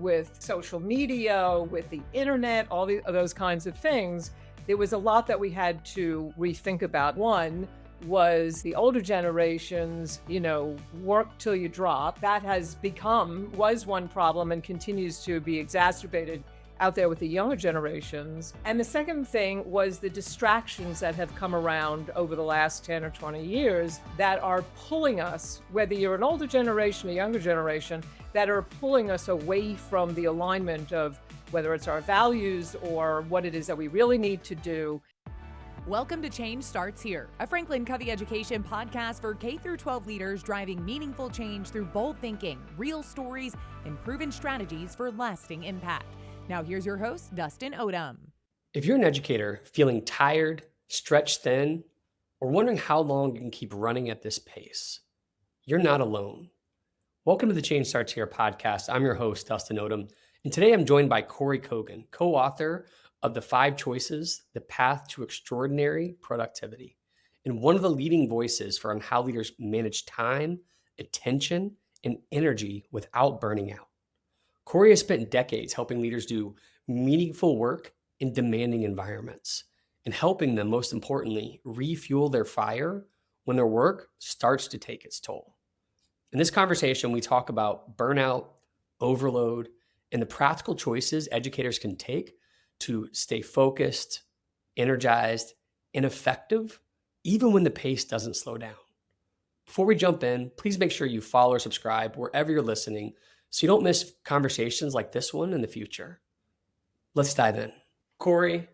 with social media, with the internet, all those kinds of things, there was a lot that we had to rethink about. One was the older generations, work till you drop. That was one problem and continues to be exacerbated out there with the younger generations. And the second thing was the distractions that have come around over the last 10 or 20 years that are pulling us, whether you're an older generation or younger generation, that are pulling us away from the alignment of whether it's our values or what it is that we really need to do. Welcome to Change Starts Here, a FranklinCovey education podcast for K-12 leaders driving meaningful change through bold thinking, real stories, and proven strategies for lasting impact. Now here's your host, Dustin Odham. If you're an educator feeling tired, stretched thin, or wondering how long you can keep running at this pace, you're not alone. Welcome to the Change Starts Here podcast. I'm your host, Dustin Odham, and today I'm joined by Kory Kogon, co-author of The 5 Choices, The Path to Extraordinary Productivity, and one of the leading voices for on how leaders manage time, attention, and energy without burning out. Kory has spent decades helping leaders do meaningful work in demanding environments and helping them, most importantly, refuel their fire when their work starts to take its toll. In this conversation, we talk about burnout, overload, and the practical choices educators can take to stay focused, energized, and effective, even when the pace doesn't slow down. Before we jump in, please make sure you follow or subscribe wherever you're listening so you don't miss conversations like this one in the future. Let's dive in. Kory,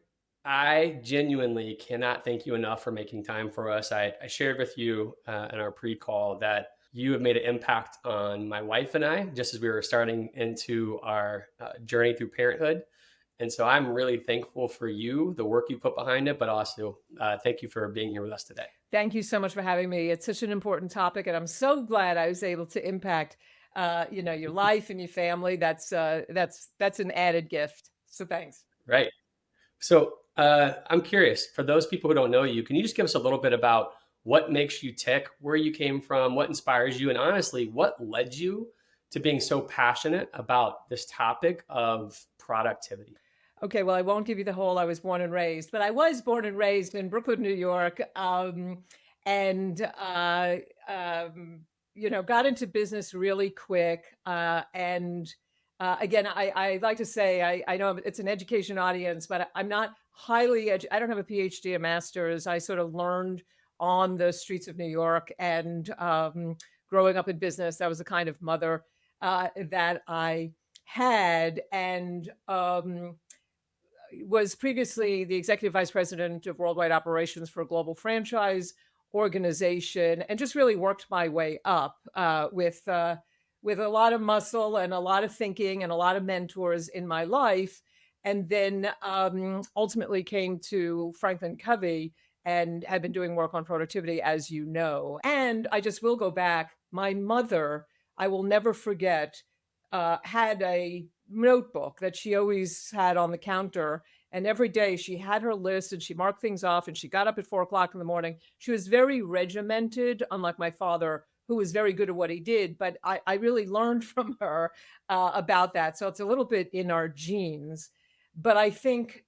I genuinely cannot thank you enough for making time for us. I shared with you in our pre-call that you have made an impact on my wife and I, just as we were starting into our journey through parenthood. And so I'm really thankful for you, the work you put behind it, but also thank you for being here with us today. Thank you so much for having me. It's such an important topic, and I'm so glad I was able to impact your life and your family. That's an added gift. So thanks. Right. So I'm curious, for those people who don't know you, can you just give us a little bit about what makes you tick, where you came from, what inspires you, and honestly, what led you to being so passionate about this topic of productivity? Okay, well, I won't give you the whole I was born and raised, but I was born and raised in Brooklyn, New York, and got into business really quick. Again, I like to say, I know it's an education audience, but I'm not I don't have a PhD, a master's. I sort of learned on the streets of New York, and growing up in business, that was the kind of mother that I had, and was previously the executive vice president of worldwide operations for a global franchise organization, and just really worked my way up with a lot of muscle and a lot of thinking and a lot of mentors in my life. And then ultimately came to FranklinCovey and had been doing work on productivity, as you know. And I just will go back. My mother, I will never forget, had a notebook that she always had on the counter. And every day she had her list and she marked things off, and she got up at 4:00 in the morning. She was very regimented, unlike my father, who was very good at what he did. But I really learned from her about that. So it's a little bit in our genes. But I think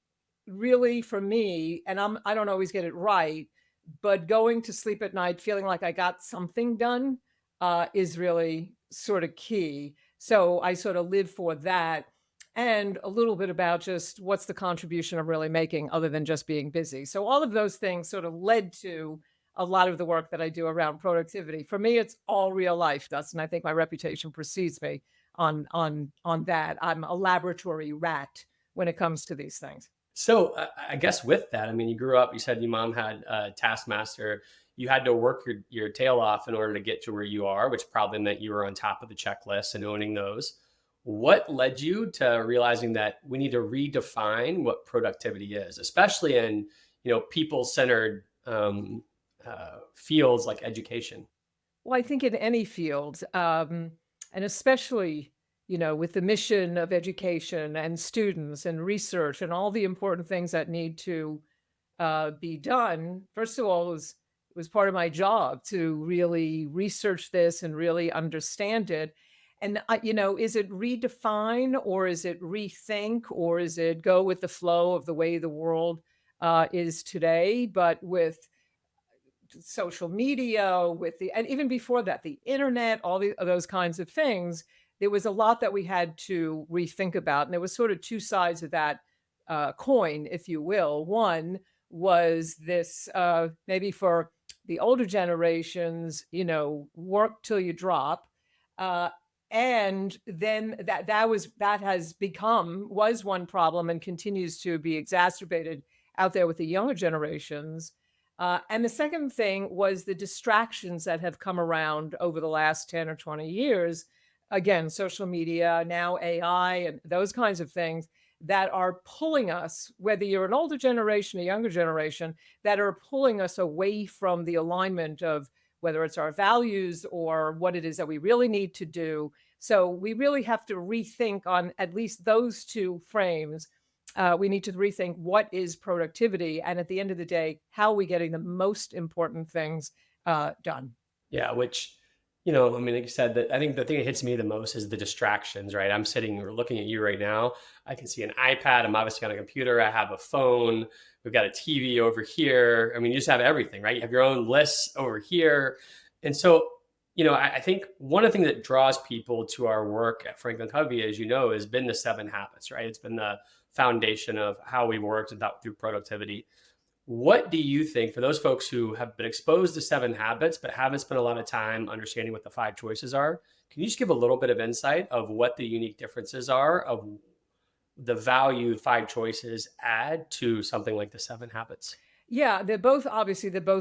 really for me, and I don't always get it right, but going to sleep at night feeling like I got something done is really sort of key. So I sort of live for that, and a little bit about just what's the contribution I'm really making other than just being busy. So all of those things sort of led to a lot of the work that I do around productivity. For me, it's all real life, Dustin. I think my reputation precedes me on that. I'm a laboratory rat when it comes to these things. So I guess with that, I mean, you grew up, you said your mom had a taskmaster. You had to work your tail off in order to get to where you are, which probably meant you were on top of the checklist and owning those. What led you to realizing that we need to redefine what productivity is, especially in, people-centered fields like education? Well, I think in any field, and especially, with the mission of education and students and research and all the important things that need to be done. First of all, it was part of my job to really research this and really understand it. And is it redefine, or is it rethink, or is it go with the flow of the way the world is today, but with social media, with and even before that, the internet, all those kinds of things. There was a lot that we had to rethink about, and there was sort of two sides of that coin, if you will. One was this, maybe for the older generations, work till you drop. Uh, and then was one problem and continues to be exacerbated out there with the younger generations. And the second thing was the distractions that have come around over the last 10 or 20 years. Again, social media, now AI, and those kinds of things that are pulling us, whether you're an older generation, a younger generation, that are pulling us away from the alignment of whether it's our values or what it is that we really need to do. So we really have to rethink on at least those two frames. We need to rethink what is productivity, and at the end of the day, how are we getting the most important things done? Yeah, which, I mean, like you said, that I think the thing that hits me the most is the distractions, right? I'm sitting or looking at you right now. I can see an iPad. I'm obviously on a computer. I have a phone. We've got a TV over here. I mean, you just have everything, right? You have your own lists over here. And so, I think one of the things that draws people to our work at FranklinCovey, as you know, has been the 7 habits, right? It's been the foundation of how we worked and thought through productivity. What do you think for those folks who have been exposed to 7 habits, but haven't spent a lot of time understanding what the 5 choices are? Can you just give a little bit of insight of what the unique differences are of the value 5 choices add to something like the 7 habits? Yeah, they're both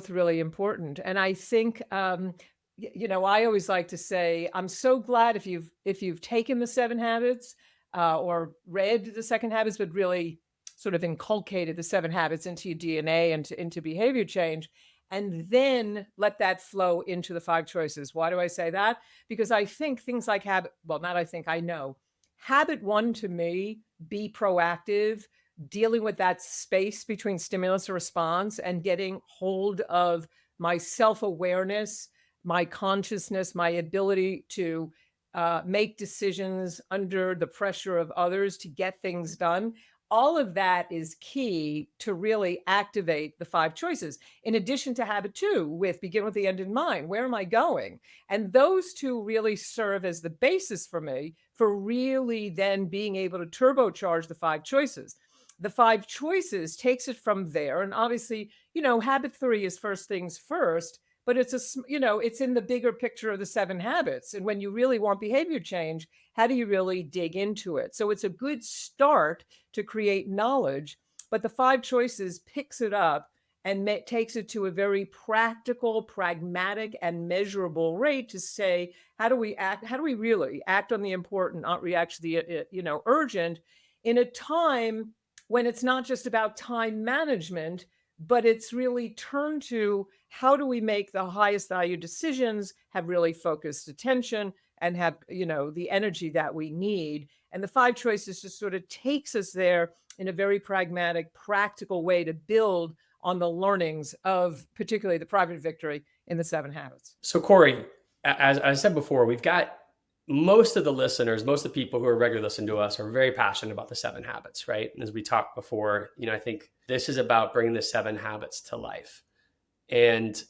really important. And I think, I always like to say, I'm so glad if you've taken the 7 habits, or read the second habits, but really sort of inculcated the 7 habits into your DNA and into behavior change, and then let that flow into the 5 choices. Why do I say that? Because I think things like not I think, I know. Habit 1 to me, be proactive, dealing with that space between stimulus and response and getting hold of my self-awareness, my consciousness, my ability to make decisions under the pressure of others to get things done. All of that is key to really activate the 5 choices. In addition to habit 2, with begin with the end in mind. Where am I going? And those two really serve as the basis for me for really then being able to turbocharge the 5 choices. The 5 choices takes it from there. And obviously, habit 3 is first things first, but it's in the bigger picture of the 7 habits. And when you really want behavior change, how do you really dig into it? So it's a good start to create knowledge, but the 5 choices picks it up and takes it to a very practical, pragmatic, and measurable rate to say, how do we act? How do we really act on the important, not react to the, urgent, in a time when it's not just about time management, but it's really turned to how do we make the highest value decisions, have really focused attention, and have, the energy that we need. And the 5 choices just sort of takes us there in a very pragmatic, practical way to build on the learnings of particularly the private victory in the 7 habits. So, Kory, as I said before, we've got most of the listeners, most of the people who are regularly listening to us are very passionate about the 7 habits, right? And as we talked before, I think this is about bringing the 7 habits to life. And,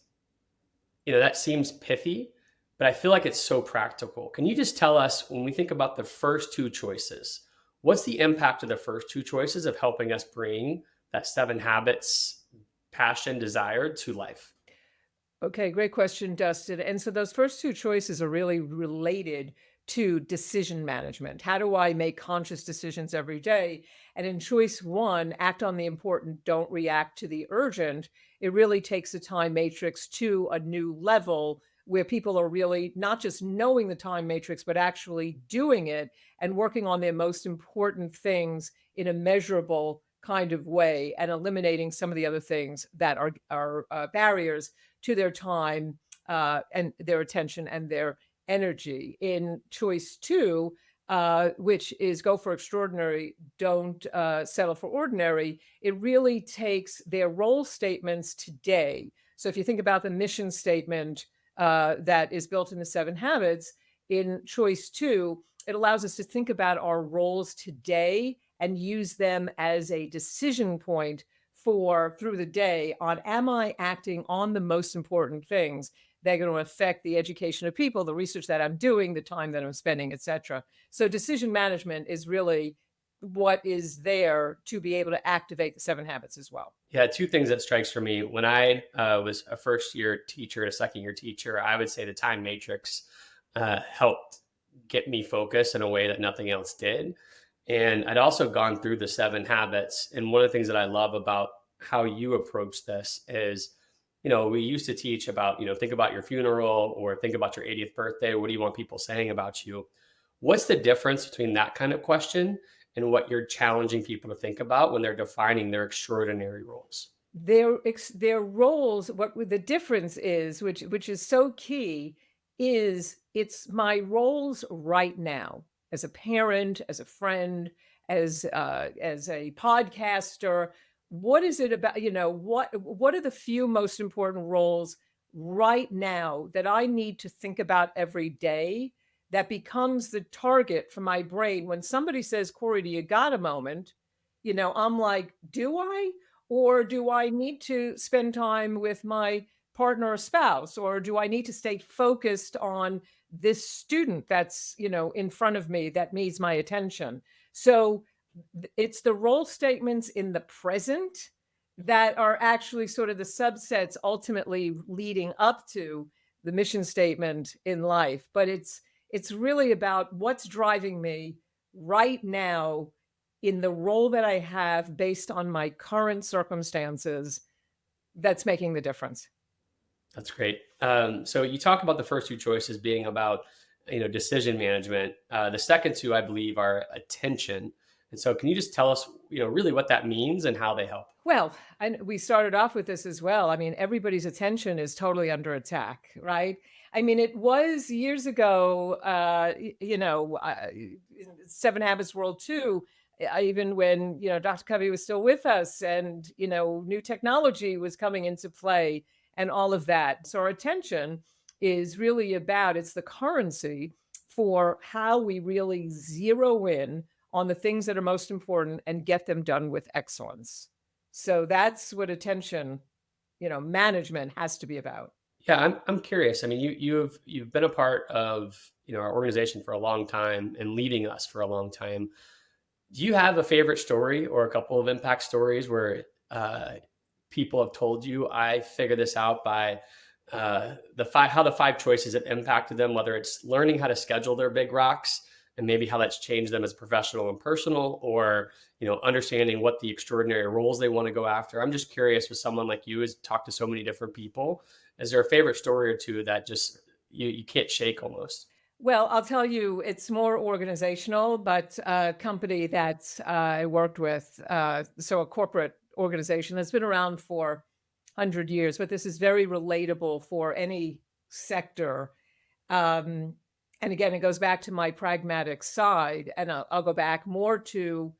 that seems pithy, but I feel like it's so practical. Can you just tell us, when we think about the first 2 choices, what's the impact of the first 2 choices of helping us bring that 7 habits, passion, desire to life? Okay, great question, Dustin. And so those first 2 choices are really related to decision management. How do I make conscious decisions every day? And in choice 1, act on the important, don't react to the urgent. It really takes the time matrix to a new level where people are really not just knowing the time matrix, but actually doing it and working on their most important things in a measurable kind of way, and eliminating some of the other things that are barriers to their time and their attention and their energy. In choice 2, which is go for extraordinary, don't settle for ordinary, it really takes their role statements today. So if you think about the mission statement that is built in the 7 habits, in choice two, it allows us to think about our roles today and use them as a decision point for through the day on, am I acting on the most important things that are going to affect the education of people, the research that I'm doing, the time that I'm spending, et cetera. So decision management is really what is there to be able to activate the 7 habits as well. Yeah, two things that strikes for me. When I was a first year teacher, a second year teacher, I would say the time matrix helped get me focused in a way that nothing else did. And I'd also gone through the 7 habits. And one of the things that I love about how you approach this is, we used to teach about, think about your funeral or think about your 80th birthday. What do you want people saying about you? What's the difference between that kind of question and what you're challenging people to think about when they're defining their extraordinary roles? Their roles, what the difference is, which is so key, is it's my roles right now as a parent, as a friend, as a podcaster. What is it about, what are the few most important roles right now that I need to think about every day that becomes the target for my brain? When somebody says, Kory, do you got a moment? I'm like, do I? Or do I need to spend time with my partner or spouse? Or do I need to stay focused on this student that's, in front of me that needs my attention? So it's the role statements in the present that are actually sort of the subsets ultimately leading up to the mission statement in life. But it's really about what's driving me right now in the role that I have based on my current circumstances that's making the difference. That's great. So you talk about the first two choices being about, decision management. The second two, I believe, are attention. And so can you just tell us, really what that means and how they help? Well, and we started off with this as well. I mean, everybody's attention is totally under attack, right? I mean, it was years ago, 7 Habits World 2, even when, Dr. Covey was still with us and, new technology was coming into play and all of that. So our attention is really it's the currency for how we really zero in on the things that are most important and get them done with excellence. So that's what attention, management has to be about. Yeah, I'm curious. I mean, you've been a part of, our organization for a long time and leading us for a long time. Do you have a favorite story or a couple of impact stories where people have told you, I figured this out by how the 5 choices have impacted them, whether it's learning how to schedule their big rocks and maybe how that's changed them as professional and personal, or, understanding what the extraordinary roles they want to go after? I'm just curious, with someone like you who's talked to so many different people, is there a favorite story or two that just you can't shake almost? Well, I'll tell you, it's more organizational, but a company that I worked with, so a corporate organization that's been around for 100 years, but this is very relatable for any sector. And again, it goes back to my pragmatic side, and I'll go back more to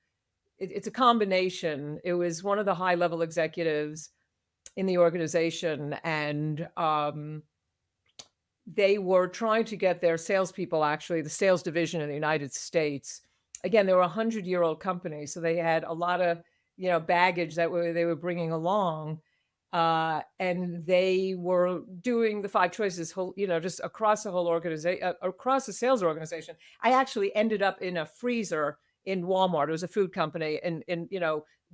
it's a combination. It was one of the high level executives in the organization, and they were trying to get their salespeople, actually, the sales division in the United States. Again, they were a 100-year-old company, so they had a lot of baggage that they were bringing along. And they were doing the 5 choices, just across the whole organization, across the sales organization. I actually ended up in a freezer in Walmart. It was a food company, and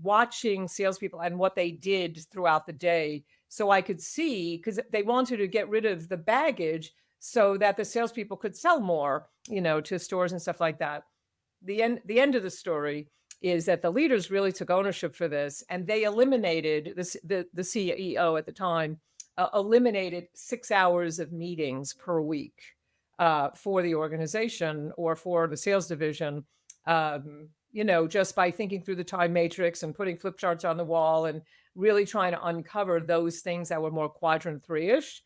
watching salespeople and what they did throughout the day, so I could see, because they wanted to get rid of the baggage so that the salespeople could sell more, to stores and stuff like that. The end of the story is that the leaders really took ownership for this, and they eliminated the CEO at the time eliminated 6 hours of meetings per week for the organization or for the sales division. Just by thinking through the time matrix and putting flip charts on the wall and really trying to uncover those things that were more quadrant 3-ish.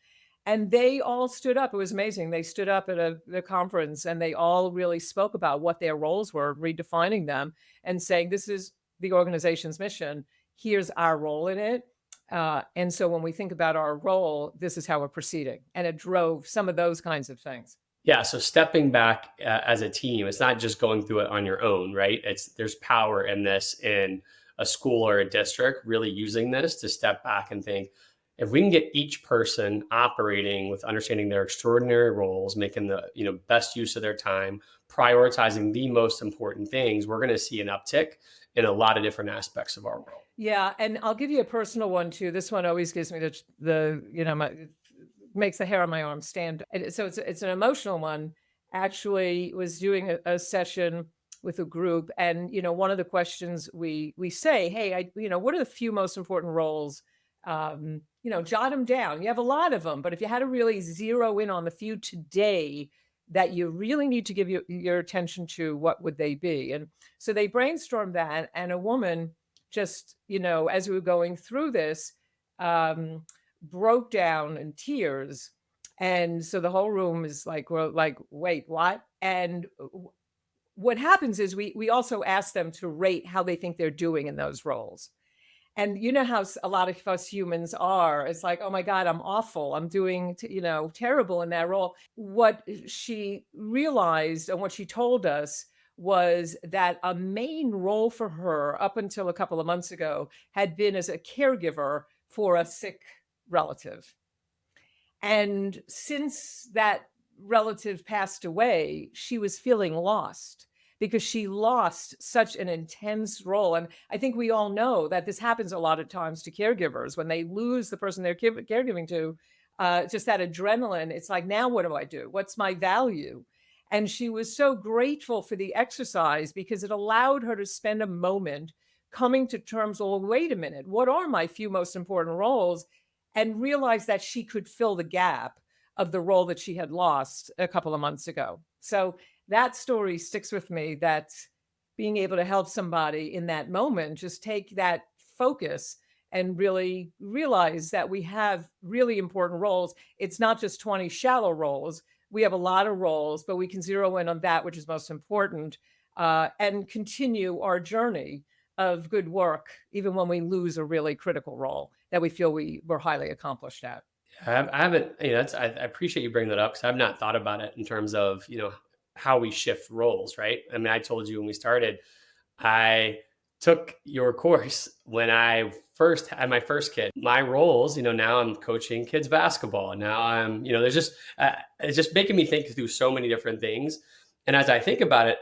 And they all stood up. It was amazing. They stood up at the conference, and they all really spoke about what their roles were, redefining them and saying, this is the organization's mission. Here's our role in it. And so when we think about our role, this is how we're proceeding. And it drove some of those kinds of things. Yeah, so stepping back as a team, it's not just going through it on your own, right? There's power in this in a school or a district really using this to step back and think, if we can get each person operating with understanding their extraordinary roles, making the best use of their time, prioritizing the most important things, we're going to see an uptick in a lot of different aspects of our world. Yeah, and I'll give you a personal one too. This one always gives me makes the hair on my arm stand. And so it's an emotional one. Actually, was doing a session with a group, and one of the questions we say, hey, what are the few most important roles? Jot them down. You have a lot of them, but if you had to really zero in on the few today that you really need to give your attention to, what would they be? And so they brainstormed that, and a woman just, as we were going through this, broke down in tears. And so the whole room is like, we're like, wait, what? And what happens is we also ask them to rate how they think they're doing in those roles. And you know how a lot of us humans are. It's like, oh my God, I'm awful. I'm doing, terrible in that role. What she realized and what she told us was that a main role for her up until a couple of months ago had been as a caregiver for a sick relative. And since that relative passed away, she was feeling lost because she lost such an intense role. And I think we all know that this happens a lot of times to caregivers when they lose the person they're caregiving to, just that adrenaline. It's like, now what do I do? What's my value? And she was so grateful for the exercise because it allowed her to spend a moment coming to terms, well, wait a minute, what are my few most important roles? And realize that she could fill the gap of the role that she had lost a couple of months ago. So that story sticks with me, that being able to help somebody in that moment, just take that focus and really realize that we have really important roles. It's not just 20 shallow roles. We have a lot of roles, but we can zero in on that which is most important, and continue our journey of good work, even when we lose a really critical role that we feel we were highly accomplished at. I haven't, I appreciate you bringing that up because I've not thought about it in terms of, how we shift roles, right? I mean, I told you when we started, I took your course when I first had my first kid. My roles, now I'm coaching kids basketball. Now I'm, it's just making me think through so many different things. And as I think about it,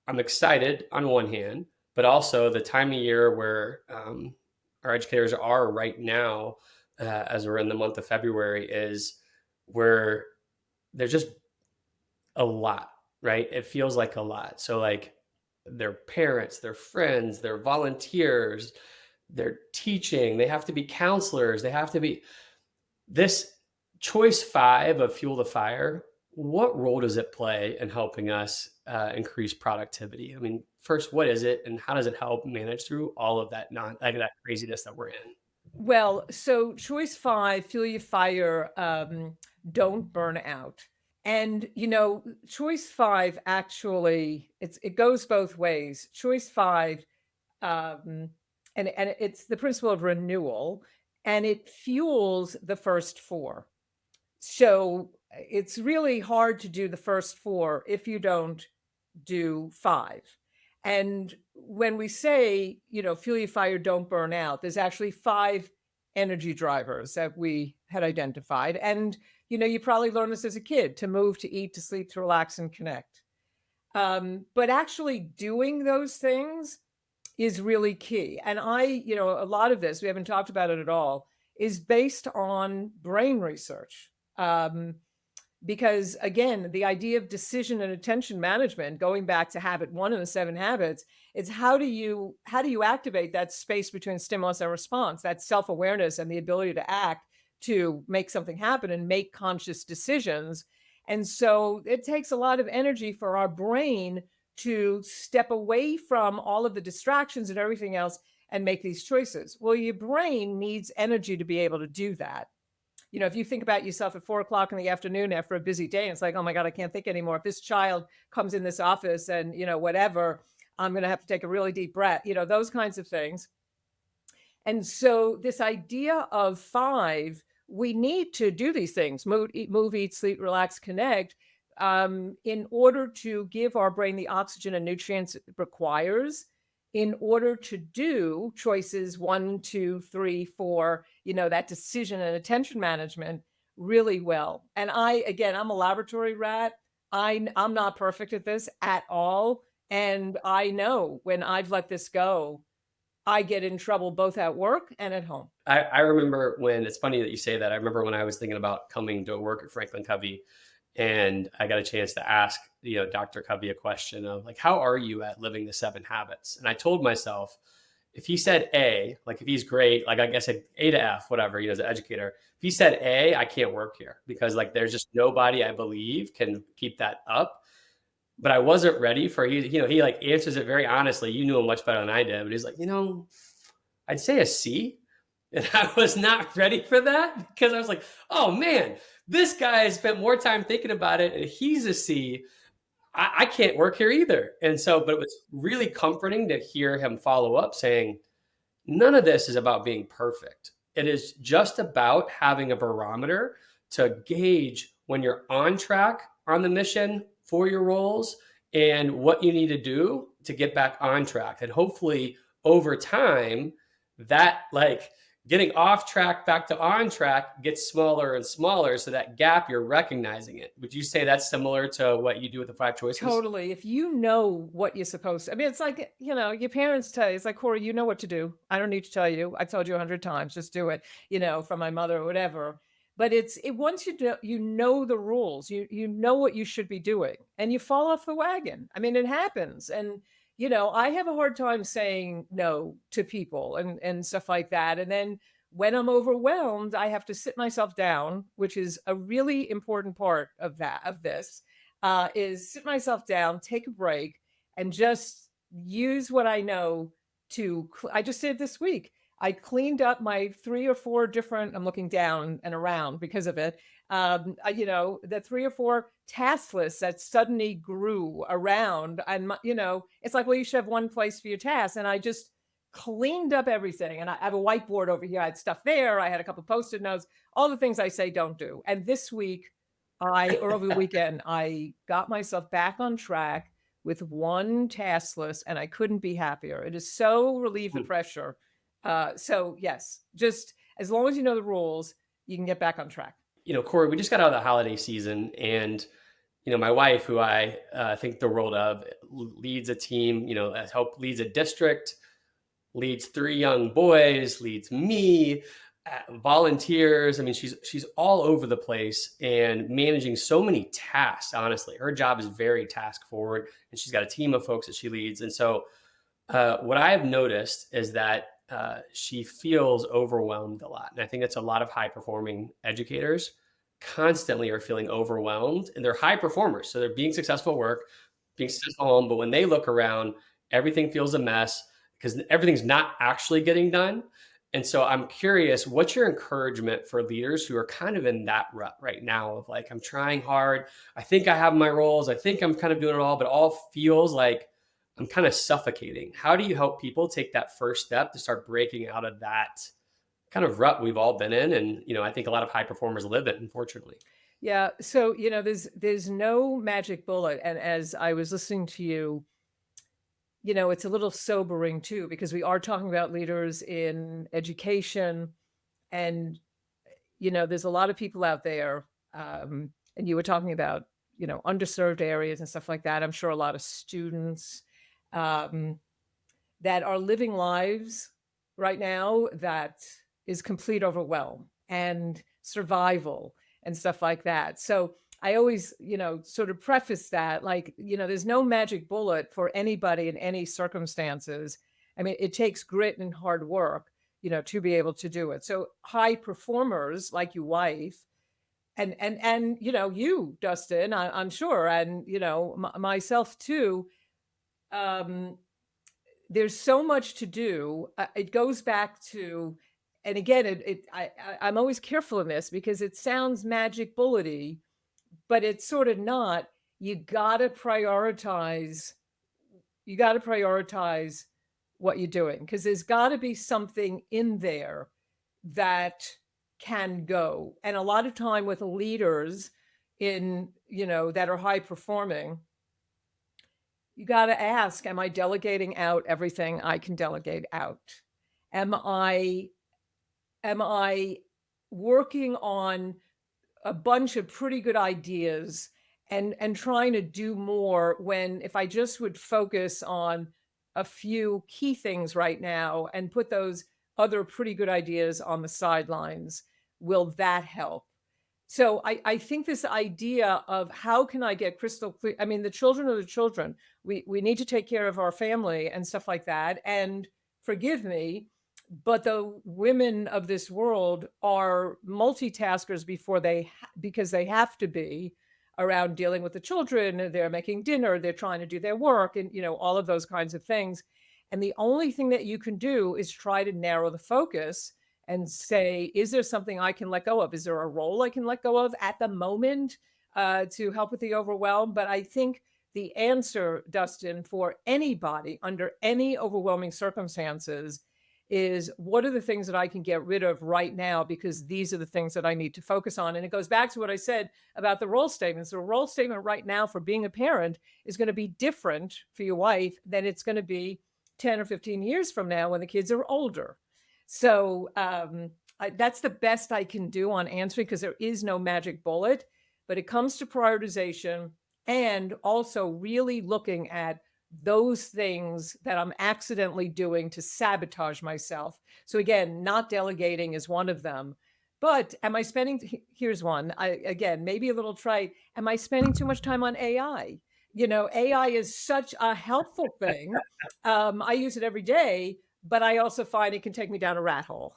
I'm excited on one hand, but also the time of year where our educators are right now, as we're in the month of February, is where there's just a lot, right? It feels like a lot. So like their parents, their friends, their volunteers, they're teaching, they have to be counselors, they have to be this choice 5 of fuel the fire. What role does it play in helping us increase productivity? I mean, first, what is it and how does it help manage through all of that that craziness that we're in? Well, so choice 5, fuel your fire, don't burn out. And choice 5 actually, it goes both ways. Choice 5, and it's the principle of renewal, and it fuels the first 4. So it's really hard to do the first 4 if you don't do 5. And when we say, fuel your fire, don't burn out, there's actually 5 energy drivers that we had identified. And, you probably learned this as a kid: to move, to eat, to sleep, to relax, and connect. But actually doing those things is really key. And a lot of this, we haven't talked about it at all, is based on brain research. Because again, the idea of decision and attention management, going back to habit 1 in the 7 habits, is how do you activate that space between stimulus and response, that self-awareness and the ability to act, to make something happen and make conscious decisions. And so it takes a lot of energy for our brain to step away from all of the distractions and everything else and make these choices. Well, your brain needs energy to be able to do that. If you think about yourself at 4:00 in the afternoon after a busy day, and it's like, oh my God, I can't think anymore. If this child comes in this office and, whatever, I'm going to have to take a really deep breath, those kinds of things. And so this idea of 5, we need to do these things: move, eat, sleep, relax, connect. in order to give our brain the oxygen and nutrients it requires in order to do choices 1, 2, 3, 4, that decision and attention management really well. And again, I'm a laboratory rat. I'm not perfect at this at all. And I know when I've let this go, I get in trouble both at work and at home. I remember when it's funny that you say that. I remember when I was thinking about coming to work at FranklinCovey, and I got a chance to ask, Dr. Covey a question of like, how are you at living the 7 habits? And I told myself, if he said A, like if he's great, like I guess A to F, whatever, as an educator, if he said A, I can't work here because like there's just nobody I believe can keep that up. But I wasn't ready for, he like answers it very honestly. You knew him much better than I did, but he's like, I'd say a C. And I was not ready for that because I was like, oh man, this guy has spent more time thinking about it and he's a C. I can't work here either. And so, but it was really comforting to hear him follow up saying, none of this is about being perfect. It is just about having a barometer to gauge when you're on track on the mission for your roles and what you need to do to get back on track. And hopefully over time, that like getting off track back to on track gets smaller and smaller. So that gap, you're recognizing it. Would you say that's similar to what you do with the 5 choices? Totally. If you know what you're supposed to, I mean, it's like, your parents tell you, it's like, Kory, you know what to do. I don't need to tell you. I told you 100 times, just do it, from my mother or whatever. But once you know the rules, you know what you should be doing and you fall off the wagon. I mean, it happens. And, I have a hard time saying no to people and stuff like that. And then when I'm overwhelmed, I have to sit myself down, which is a really important part of this, is sit myself down, take a break, and just use what I know I just did this week. I cleaned up my 3 or 4 different, I'm looking down and around because of it. The 3 or 4 task lists that suddenly grew around. And, it's like, well, you should have one place for your tasks. And I just cleaned up everything. And I have a whiteboard over here. I had stuff there. I had a couple of Post-it notes, all the things I say don't do. And this week, or over the weekend, I got myself back on track with one task list and I couldn't be happier. It is so relieved the pressure. So yes, just as long as you know the rules, you can get back on track. Kory, we just got out of the holiday season and, my wife, who I think the world of, leads a team, leads a district, leads 3 young boys, leads me, volunteers. I mean, she's all over the place and managing so many tasks. Honestly, her job is very task forward and she's got a team of folks that she leads. And so what I have noticed is that she feels overwhelmed a lot. And I think that's a lot of high performing educators constantly are feeling overwhelmed, and they're high performers. So they're being successful at work, being successful at home. But when they look around, everything feels a mess because everything's not actually getting done. And so I'm curious, what's your encouragement for leaders who are kind of in that rut right now of like, I'm trying hard. I think I have my roles. I think I'm kind of doing it all, but it all feels like I'm kind of suffocating. How do you help people take that first step to start breaking out of that kind of rut we've all been in? And, I think a lot of high performers live it, unfortunately. Yeah. So, there's no magic bullet. And as I was listening to you, it's a little sobering too, because we are talking about leaders in education and, there's a lot of people out there. And you were talking about, underserved areas and stuff like that. I'm sure a lot of students that are living lives right now that is complete overwhelm and survival and stuff like that. So I always, sort of preface that like, there's no magic bullet for anybody in any circumstances. I mean, it takes grit and hard work, to be able to do it. So high performers like your wife and you, Dustin, I'm sure, and, myself too, there's so much to do. It goes back to, and again, I'm always careful in this because it sounds magic bullety, but it's sort of not. You gotta prioritize what you're doing because there's got to be something in there that can go. And a lot of time with leaders in that are high performing, you got to ask, am I delegating out everything I can delegate out? Am I am I working on a bunch of pretty good ideas and trying to do more, when if I just would focus on a few key things right now and put those other pretty good ideas on the sidelines, will that help? So I think this idea of how can I get crystal clear? I mean, the children are the children. We need to take care of our family and stuff like that. And forgive me, but the women of this world are multitaskers because they have to be around dealing with the children. They're making dinner, they're trying to do their work, and all of those kinds of things. And the only thing that you can do is try to narrow the focus and say, is there something I can let go of? Is there a role I can let go of at the moment to help with the overwhelm? But I think the answer, Dustin, for anybody under any overwhelming circumstances is, what are the things that I can get rid of right now? Because these are the things that I need to focus on. And it goes back to what I said about the role statements. The role statement right now for being a parent is going to be different for your wife than it's going to be 10 or 15 years from now when the kids are older. So that's the best I can do on answering, because there is no magic bullet, but it comes to prioritization and also really looking at those things that I'm accidentally doing to sabotage myself. So again, not delegating is one of them. But am I spending, here's one, again, maybe a little trite, am I spending too much time on AI? AI is such a helpful thing. I use it every day, but I also find it can take me down a rat hole.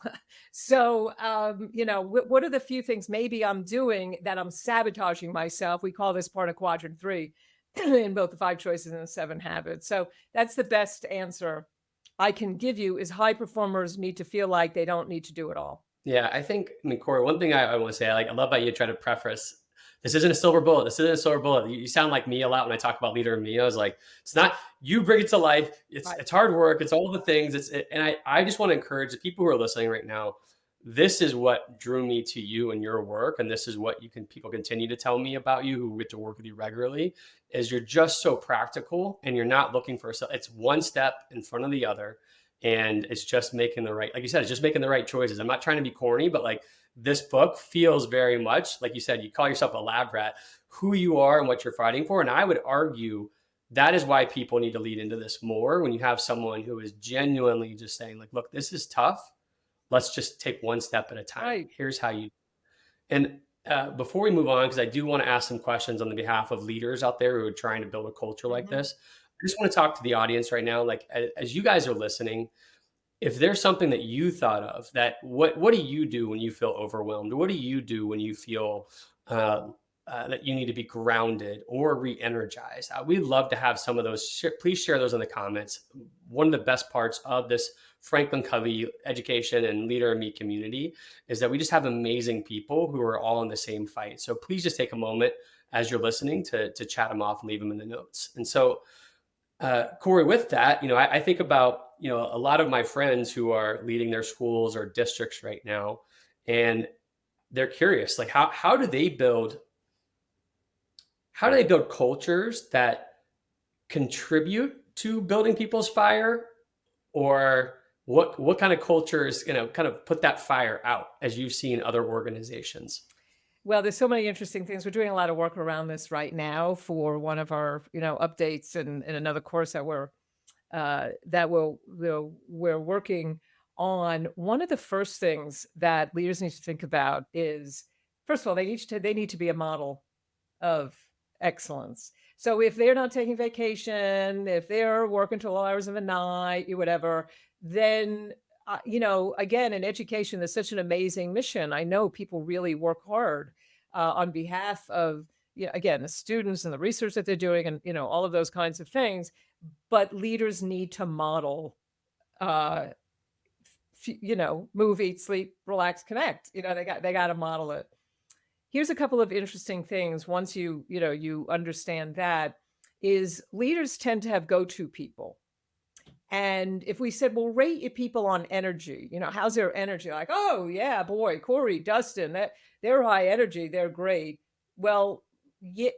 So, what are the few things maybe I'm doing that I'm sabotaging myself? We call this part of quadrant 3 in both the 5 choices and the 7 habits. So that's the best answer I can give you, is high performers need to feel like they don't need to do it all. Yeah, Kory, one thing I want to say, I love how you try to preface, this isn't a silver bullet. This isn't a silver bullet. You sound like me a lot when I talk about Leader in Me. I was like, it's not, you bring it to life. It's hard work. It's all the things. And I just want to encourage the people who are listening right now. This is what drew me to you and your work. And this is what people continue to tell me about you who get to work with you regularly, is you're just so practical and you're not looking for it's one step in front of the other. And it's just making the right, like you said, it's just making the right choices. I'm not trying to be corny, but like, this book feels very much like you said, you call yourself a lab rat, who you are and what you're fighting for. And I would argue that is why people need to lead into this more. When you have someone who is genuinely just saying like, look, this is tough. Let's just take one step at a time. Right. Here's how you, and before we move on, because I do want to ask some questions on the behalf of leaders out there who are trying to build a culture like this. I just want to talk to the audience right now. Like, as you guys are listening, if there's something that you thought of that, what do you do when you feel overwhelmed? What do you do when you feel that you need to be grounded or re-energized? We'd love to have some of those. Please share those in the comments. One of the best parts of this FranklinCovey education and Leader in Me community is that we just have amazing people who are all in the same fight. So please just take a moment as you're listening to chat them off and leave them in the notes. And so, Kory, with that, I think about, a lot of my friends who are leading their schools or districts right now, and they're curious, like how do they build cultures that contribute to building people's fire, or what kind of cultures, kind of put that fire out, as you've seen other organizations? Well, there's so many interesting things. We're doing a lot of work around this right now for one of our, updates and another course that we're working on. One of the first things that leaders need to think about is, first of all, they need to be a model of excellence. So if they're not taking vacation, if they're working till all hours of the night, whatever, then again, in education, there's such an amazing mission. I know people really work hard on behalf of, again, the students and the research that they're doing, and all of those kinds of things. But leaders need to model, move, eat, sleep, relax, connect. They got to model it. Here's a couple of interesting things. Once you understand that, is leaders tend to have go-to people. And if we said, well, rate your people on energy, how's their energy? Like, oh yeah, boy, Kory, Dustin, they're high energy, they're great. Well,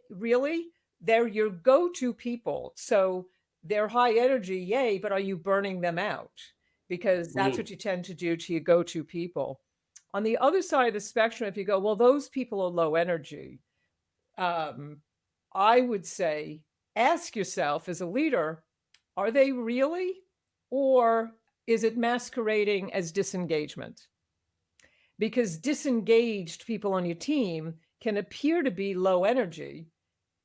really? They're your go-to people. So they're high energy, yay, but are you burning them out? Because that's Mm. what you tend to do to your go-to people. On the other side of the spectrum, if you go, well, those people are low energy, um, I would say ask yourself as a leader, are they really? Or is it masquerading as disengagement? Because disengaged people on your team can appear to be low energy.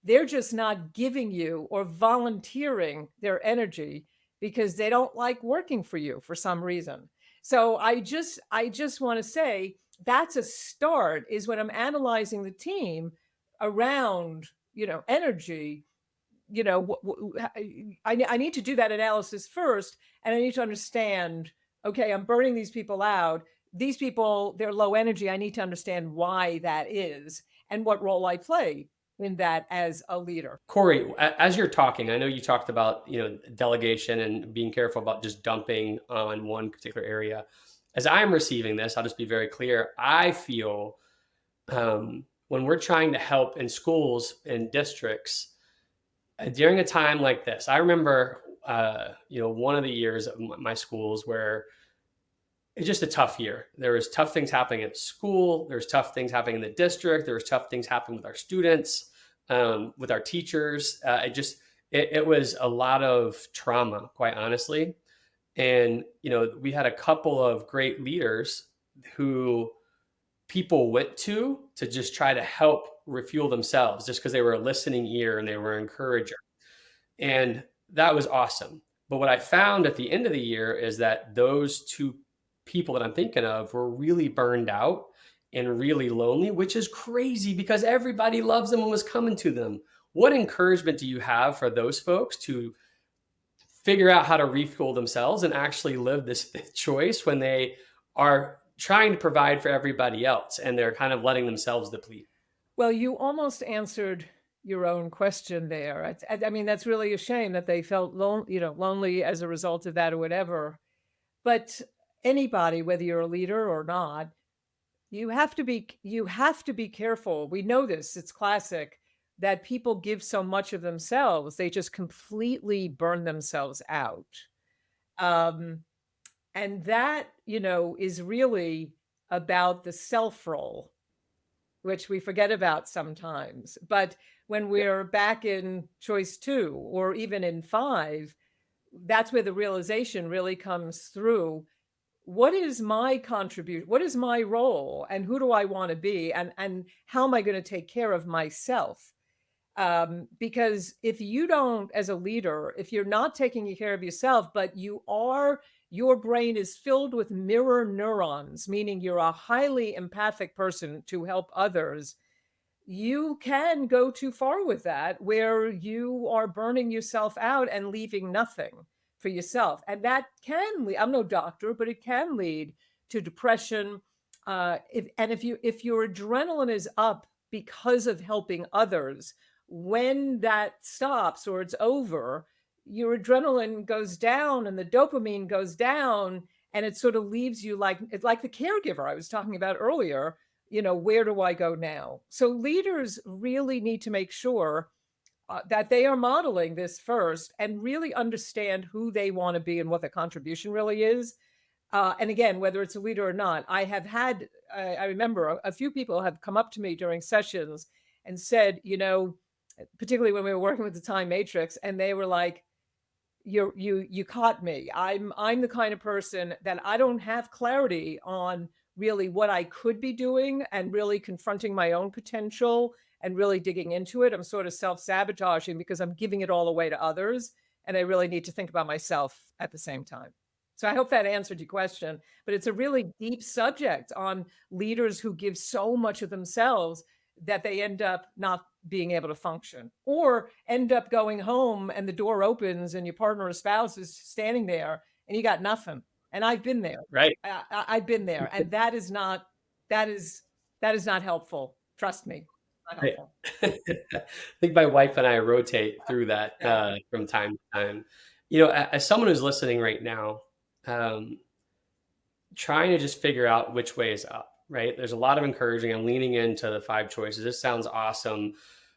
They're just not giving you or volunteering their energy because they don't like working for you for some reason. So I just want to say that's a start is when I'm analyzing the team around, energy, I need to do that analysis first, and I need to understand, okay, I'm burning these people out. These people, they're low energy. I need to understand why that is and what role I play in that as a leader. Kory, as you're talking, I know you talked about, delegation and being careful about just dumping on one particular area. As I'm receiving this, I'll just be very clear. I feel when we're trying to help in schools and districts during a time like this, I remember, one of the years of my schools where it's just a tough year. There was tough things happening at school. There's tough things happening in the district. There was tough things happening with our students, with our teachers. It was a lot of trauma, quite honestly. And, we had a couple of great leaders who people went to just try to help refuel themselves just because they were a listening ear and they were an encourager. And that was awesome. But what I found at the end of the year is that those two people that I'm thinking of were really burned out and really lonely, which is crazy because everybody loves them and was coming to them. What encouragement do you have for those folks to figure out how to refuel themselves and actually live this fifth choice when they are trying to provide for everybody else and they're kind of letting themselves deplete? Well, you almost answered your own question there. I mean, that's really a shame that they felt lonely as a result of that or whatever. But anybody, whether you're a leader or not, you have to be careful. We know this, it's classic, that people give so much of themselves, they just completely burn themselves out. Um, and that, is really about the self role, which we forget about sometimes. But when we're back in choice 2 or even in 5, that's where the realization really comes through. What is my contribution? What is my role? And who do I want to be? And how am I going to take care of myself? Because if you don't, as a leader, if you're not taking care of yourself, but your brain is filled with mirror neurons, meaning you're a highly empathic person to help others, you can go too far with that, where you are burning yourself out and leaving nothing for yourself. And that can lead, I'm no doctor, but it can lead to depression. If your adrenaline is up because of helping others, when that stops or it's over, your adrenaline goes down and the dopamine goes down, and it sort of leaves you like it's like the caregiver I was talking about earlier. Where do I go now? So leaders really need to make sure that they are modeling this first and really understand who they want to be and what the contribution really is. And again, whether it's a leader or not, I remember a few people have come up to me during sessions and said, particularly when we were working with the time matrix, and they were like, you caught me. I'm the kind of person that I don't have clarity on really what I could be doing and really confronting my own potential and really digging into it. I'm sort of self-sabotaging because I'm giving it all away to others, and I really need to think about myself at the same time. So I hope that answered your question, but it's a really deep subject on leaders who give so much of themselves that they end up not being able to function, or end up going home and the door opens and your partner or spouse is standing there and you got nothing. And I've been there. Right. I've been there, and that is not helpful. Trust me, not I helpful. I think my wife and I rotate through that Yeah. from time to time. As someone who's listening right now, um, trying to just figure out which way is up, right? There's a lot of encouraging. I'm leaning into the 5 choices. This sounds awesome.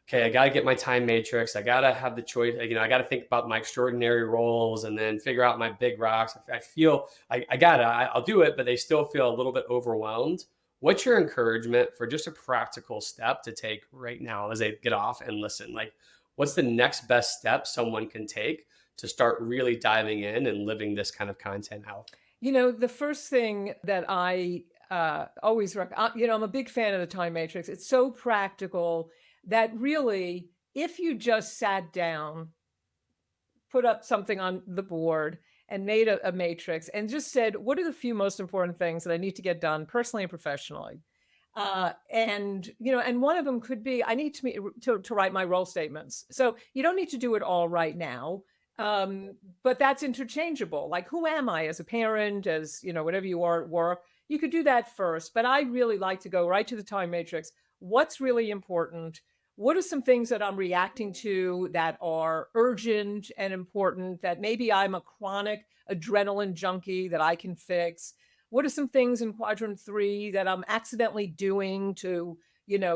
okay, I got to get my time matrix. I got to have the choice. I got to think about my extraordinary roles and then figure out my big rocks. I feel I'll do it, but they still feel a little bit overwhelmed. What's your encouragement for just a practical step to take right now as they get off and listen? Like, what's the next best step someone can take to start really diving in and living this kind of content out? The first thing that I always recommend, I'm a big fan of the time matrix. It's so practical that really, if you just sat down, put up something on the board and made a matrix and just said, what are the few most important things that I need to get done personally and professionally? And one of them could be, I need to write my role statements. So you don't need to do it all right now. But that's interchangeable. Like, who am I as a parent, as, whatever you are at work, you could do that first. But I really like to go right to the time matrix. What's really important? What are some things that I'm reacting to that are urgent and important, that maybe I'm a chronic adrenaline junkie that I can fix? What are some things in quadrant 3 that I'm accidentally doing to,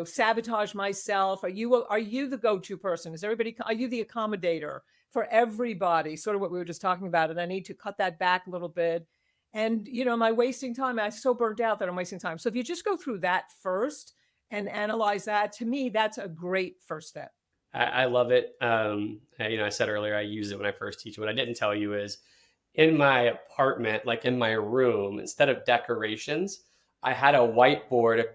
sabotage myself? Are you the go-to person? Are you the accommodator for everybody? Sort of what we were just talking about. And I need to cut that back a little bit. And, am I wasting time? I'm so burnt out that I'm wasting time. So if you just go through that first and analyze that, to me, that's a great first step. I love it. I said earlier, I use it when I first teach. What I didn't tell you is in my apartment, like in my room, instead of decorations, I had a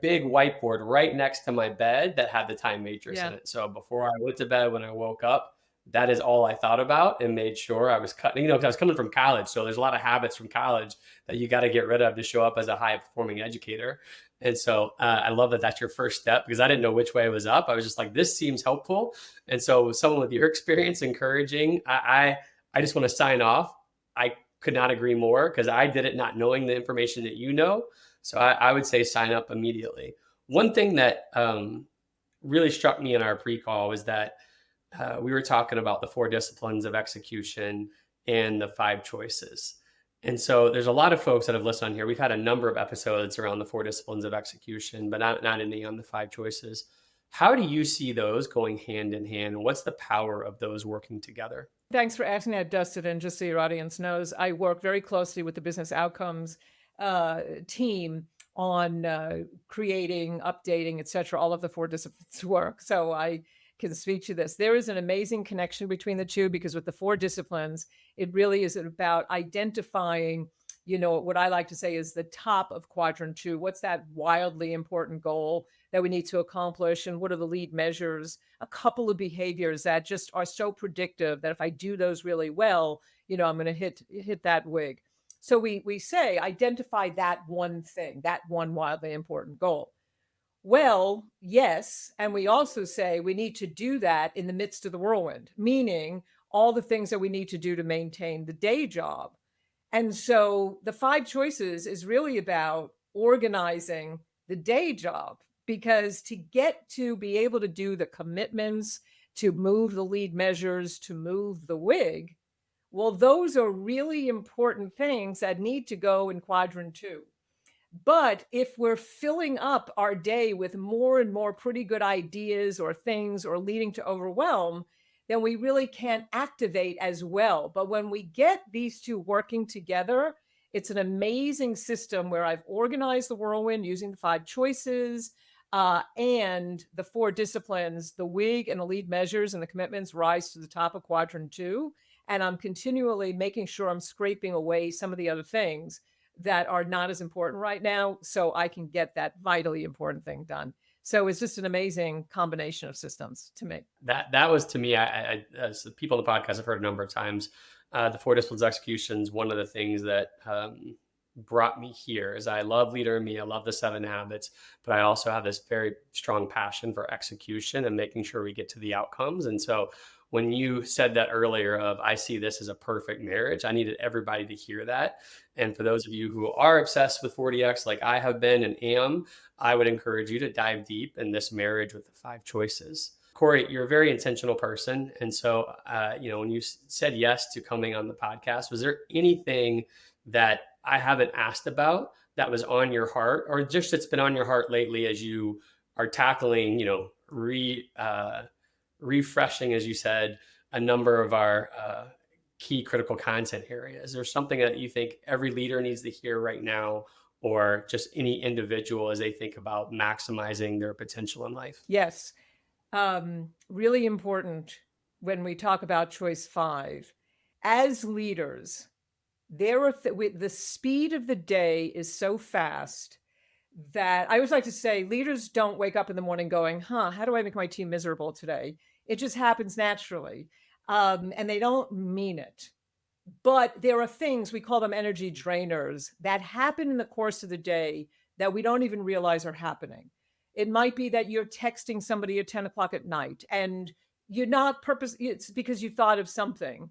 big whiteboard right next to my bed that had the time matrix in it. So before I went to bed, when I woke up, that is all I thought about, and made sure I was cutting, because I was coming from college. So there's a lot of habits from college that you got to get rid of to show up as a high performing educator. And so I love that that's your first step, because I didn't know which way it was up. I was just like, this seems helpful. And so someone with your experience encouraging, I just want to sign off. I could not agree more, because I did it not knowing the information that you know. So I would say sign up immediately. One thing that really struck me in our pre-call was that we were talking about the 4 disciplines of execution and the 5 choices. And so there's a lot of folks that have listened on here. We've had a number of episodes around the 4 disciplines of execution, but not any on the 5 choices. How do you see those going hand in hand? And what's the power of those working together? Thanks for asking that, Dustin. And just so your audience knows, I work very closely with the business outcomes team on creating, updating, et cetera, all of the 4 disciplines work. So I can speak to this. There is an amazing connection between the two, because with the 4 disciplines, it really is about identifying, what I like to say is the top of quadrant 2. What's that wildly important goal that we need to accomplish? And what are the lead measures? A couple of behaviors that just are so predictive that if I do those really well, I'm going to hit that wig. So we say, identify that one thing, that one wildly important goal. Well, yes. And we also say we need to do that in the midst of the whirlwind, meaning all the things that we need to do to maintain the day job. And so the 5 choices is really about organizing the day job, because to get to be able to do the commitments, to move the lead measures, to move the wig, well, those are really important things that need to go in quadrant 2. But if we're filling up our day with more and more pretty good ideas or things, or leading to overwhelm, then we really can't activate as well. But when we get these 2 working together, it's an amazing system where I've organized the whirlwind using the 5 choices and the 4 disciplines. The wig and the lead measures and the commitments rise to the top of quadrant 2. And I'm continually making sure I'm scraping away some of the other things that are not as important right now, so I can get that vitally important thing done. So it's just an amazing combination of systems to me. That was, to me, I as the people on the podcast have heard a number of times, the 4 disciplines of execution is one of the things that brought me here. Is I love Leader in Me, I love the 7 habits, but I also have this very strong passion for execution and making sure we get to the outcomes. And so when you said that earlier of, I see this as a perfect marriage, I needed everybody to hear that. And for those of you who are obsessed with 40X, like I have been and am, I would encourage you to dive deep in this marriage with the 5 choices. Kory, you're a very intentional person. And so, when you said yes to coming on the podcast, was there anything that I haven't asked about that was on your heart, or just it's been on your heart lately as you are tackling, refreshing, as you said, a number of our key critical content areas. Is there something that you think every leader needs to hear right now, or just any individual as they think about maximizing their potential in life? Yes. Really important when we talk about choice 5. As leaders, the speed of the day is so fast that I always like to say leaders don't wake up in the morning going, how do I make my team miserable today? It just happens naturally. And they don't mean it. But there are things, we call them energy drainers, that happen in the course of the day that we don't even realize are happening. It might be that you're texting somebody at 10 o'clock at night and you're not it's because you thought of something.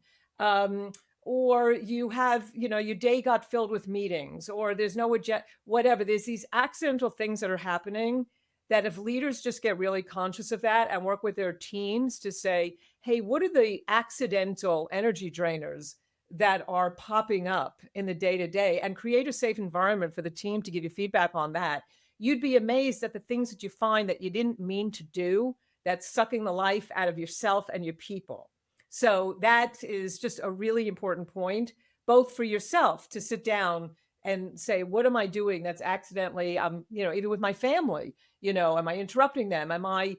Or you have, your day got filled with meetings, or there's no whatever. There's these accidental things that are happening that if leaders just get really conscious of that and work with their teams to say, hey, what are the accidental energy drainers that are popping up in the day-to-day, and create a safe environment for the team to give you feedback on that, you'd be amazed at the things that you find that you didn't mean to do that's sucking the life out of yourself and your people. So that is just a really important point, both for yourself to sit down and say, what am I doing that's accidentally, even with my family, am I interrupting them? Am I,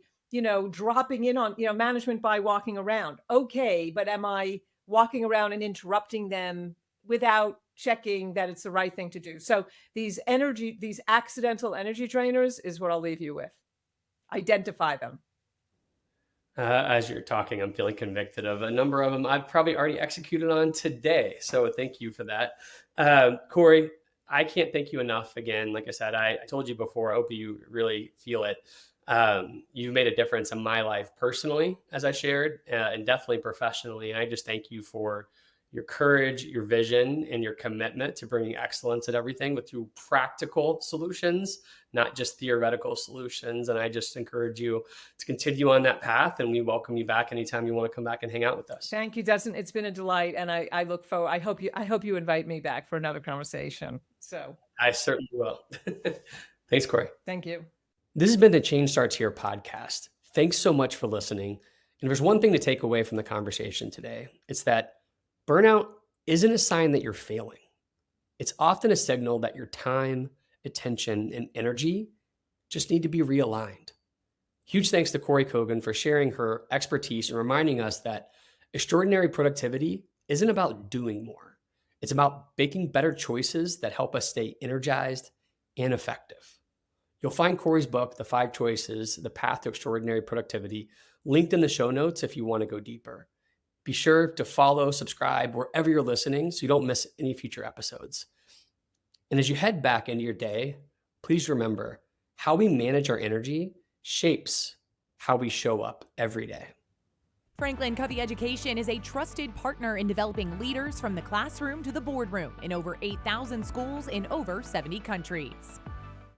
dropping in on, management by walking around? Okay, but am I walking around and interrupting them without checking that it's the right thing to do? So these accidental energy drainers is what I'll leave you with. Identify them. As you're talking, I'm feeling convicted of a number of them I've probably already executed on today. So thank you for that. Kory, I can't thank you enough. Again, like I said, I told you before, I hope you really feel it. You've made a difference in my life personally, as I shared, and definitely professionally. And I just thank you for your courage, your vision, and your commitment to bringing excellence at everything with through practical solutions, not just theoretical solutions. And I just encourage you to continue on that path. And we welcome you back anytime you want to come back and hang out with us. Thank you, Dustin. It's been a delight. And I look forward, I hope you invite me back for another conversation. So I certainly will. Thanks, Kory. Thank you. This has been the Change Starts Here podcast. Thanks so much for listening. And if there's one thing to take away from the conversation today, it's that burnout isn't a sign that you're failing. It's often a signal that your time, attention, and energy just need to be realigned. Huge thanks to Kory Kogon for sharing her expertise and reminding us that extraordinary productivity isn't about doing more. It's about making better choices that help us stay energized and effective. You'll find Kory's book, The 5 Choices, The Path to Extraordinary Productivity, linked in the show notes if you want to go deeper. Be sure to follow, subscribe wherever you're listening so you don't miss any future episodes. And as you head back into your day, please remember how we manage our energy shapes how we show up every day. FranklinCovey Education is a trusted partner in developing leaders from the classroom to the boardroom in over 8,000 schools in over 70 countries.